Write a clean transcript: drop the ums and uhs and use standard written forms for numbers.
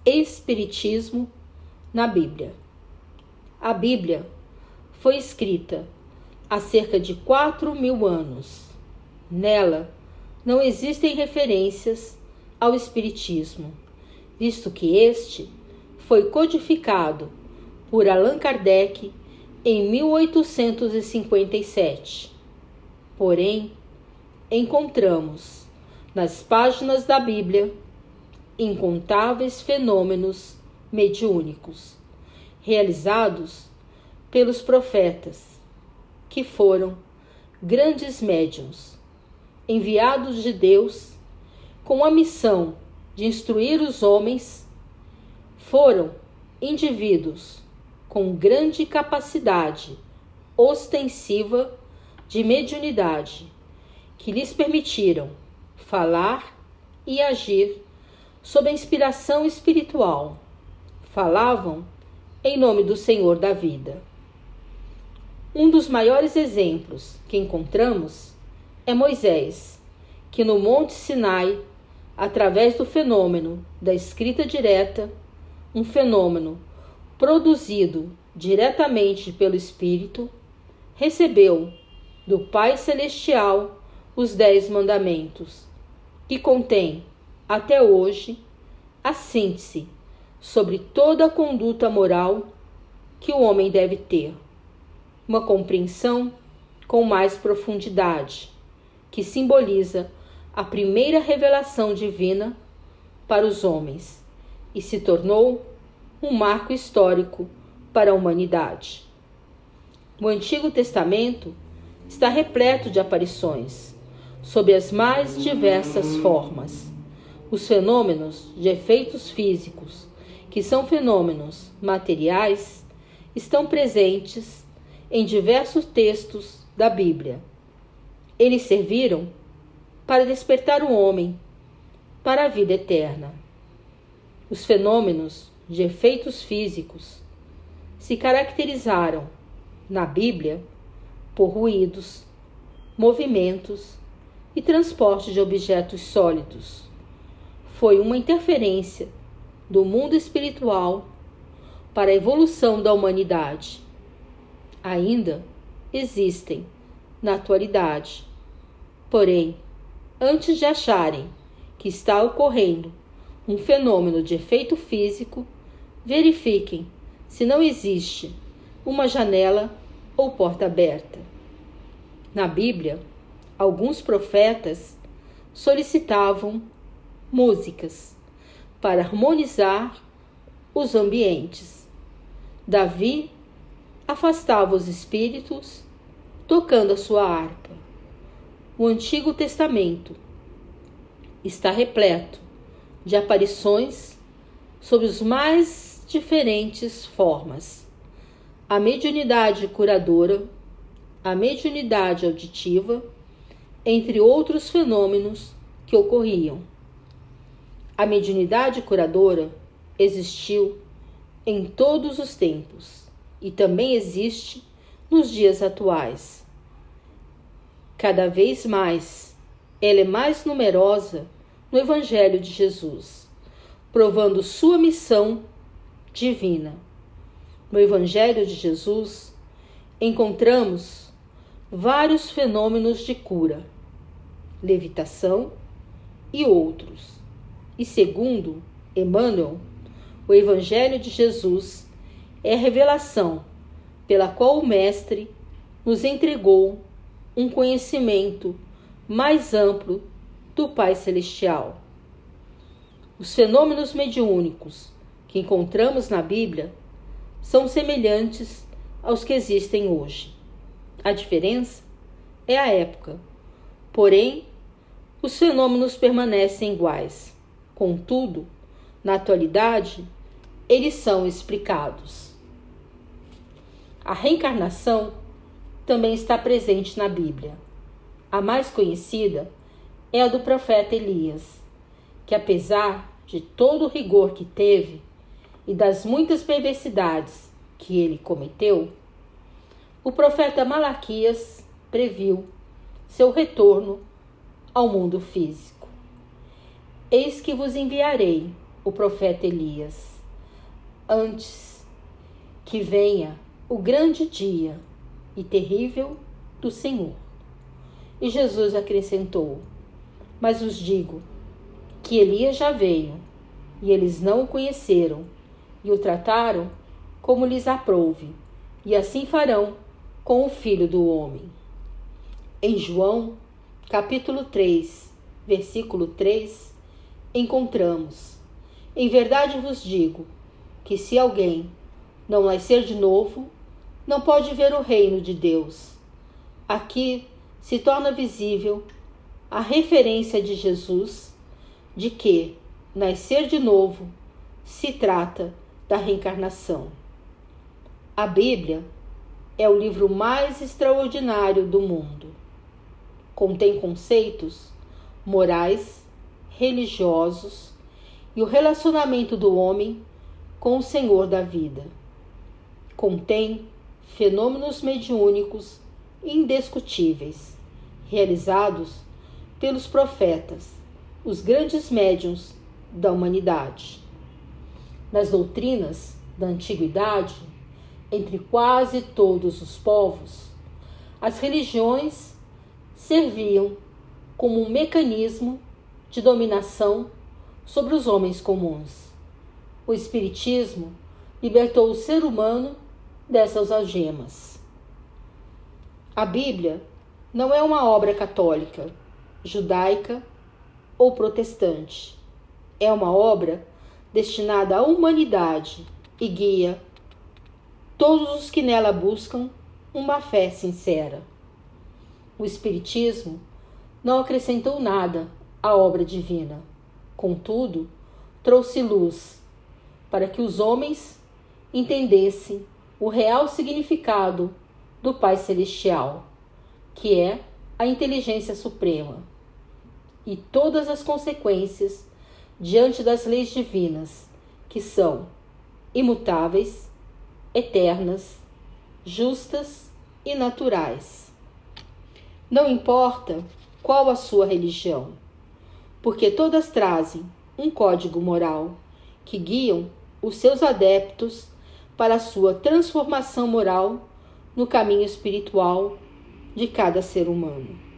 Espiritismo na Bíblia. A Bíblia foi escrita há cerca de 4.000 anos. Nela não existem referências ao Espiritismo, visto que este foi codificado por Allan Kardec em 1857. Porém, encontramos nas páginas da Bíblia incontáveis fenômenos mediúnicos realizados pelos profetas, que foram grandes médiuns, enviados de Deus com a missão de instruir os homens. Foram indivíduos com grande capacidade ostensiva de mediunidade, que lhes permitiram falar e agir sob a inspiração espiritual. Falavam em nome do Senhor da vida. Um dos maiores exemplos que encontramos é Moisés, que no Monte Sinai, através do fenômeno da escrita direta, um fenômeno produzido diretamente pelo Espírito, recebeu do Pai Celestial os 10 mandamentos, que contém, até hoje, a síntese sobre toda a conduta moral que o homem deve ter. Uma compreensão com mais profundidade, que simboliza a primeira revelação divina para os homens e se tornou um marco histórico para a humanidade. O Antigo Testamento está repleto de aparições, sob as mais diversas formas. Os fenômenos de efeitos físicos, que são fenômenos materiais, estão presentes em diversos textos da Bíblia. Eles serviram para despertar o homem para a vida eterna. Os fenômenos de efeitos físicos se caracterizaram, na Bíblia, por ruídos, movimentos e transporte de objetos sólidos. Foi uma interferência do mundo espiritual para a evolução da humanidade. Ainda existem na atualidade. Porém, antes de acharem que está ocorrendo um fenômeno de efeito físico, verifiquem se não existe uma janela ou porta aberta. Na Bíblia, alguns profetas solicitavam músicas para harmonizar os ambientes. Davi afastava os espíritos tocando a sua harpa. O Antigo Testamento está repleto de aparições sob as mais diferentes formas. A mediunidade curadora, a mediunidade auditiva, entre outros fenômenos que ocorriam. A mediunidade curadora existiu em todos os tempos e também existe nos dias atuais. Cada vez mais, ela é mais numerosa no Evangelho de Jesus, provando sua missão divina. No Evangelho de Jesus, encontramos vários fenômenos de cura, levitação e outros. E segundo Emmanuel, o Evangelho de Jesus é a revelação pela qual o Mestre nos entregou um conhecimento mais amplo do Pai Celestial. Os fenômenos mediúnicos que encontramos na Bíblia são semelhantes aos que existem hoje. A diferença é a época. Porém, os fenômenos permanecem iguais. Contudo, na atualidade, eles são explicados. A reencarnação também está presente na Bíblia. A mais conhecida é a do profeta Elias, que apesar de todo o rigor que teve e das muitas perversidades que ele cometeu, o profeta Malaquias previu seu retorno ao mundo físico. Eis que vos enviarei o profeta Elias, antes que venha o grande dia e terrível do Senhor. E Jesus acrescentou: mas vos digo que Elias já veio, e eles não o conheceram, e o trataram como lhes aprouve, e assim farão com o Filho do Homem. Em João, capítulo 3, versículo 3, encontramos: em verdade vos digo que se alguém não nascer de novo, não pode ver o reino de Deus. Aqui se torna visível a referência de Jesus de que nascer de novo se trata da reencarnação. A Bíblia é o livro mais extraordinário do mundo. Contém conceitos morais, religiosos e o relacionamento do homem com o Senhor da vida. Contém fenômenos mediúnicos indiscutíveis, realizados pelos profetas, os grandes médiuns da humanidade. Nas doutrinas da antiguidade, entre quase todos os povos, as religiões serviam como um mecanismo de dominação sobre os homens comuns. O Espiritismo libertou o ser humano dessas algemas. A Bíblia não é uma obra católica, judaica ou protestante. É uma obra destinada à humanidade e guia todos os que nela buscam uma fé sincera. O Espiritismo não acrescentou nada à obra divina. Contudo, trouxe luz para que os homens entendessem o real significado do Pai Celestial, que é a inteligência suprema, e todas as consequências diante das leis divinas, que são imutáveis, eternas, justas e naturais. Não importa qual a sua religião, porque todas trazem um código moral que guiam os seus adeptos para a sua transformação moral no caminho espiritual de cada ser humano.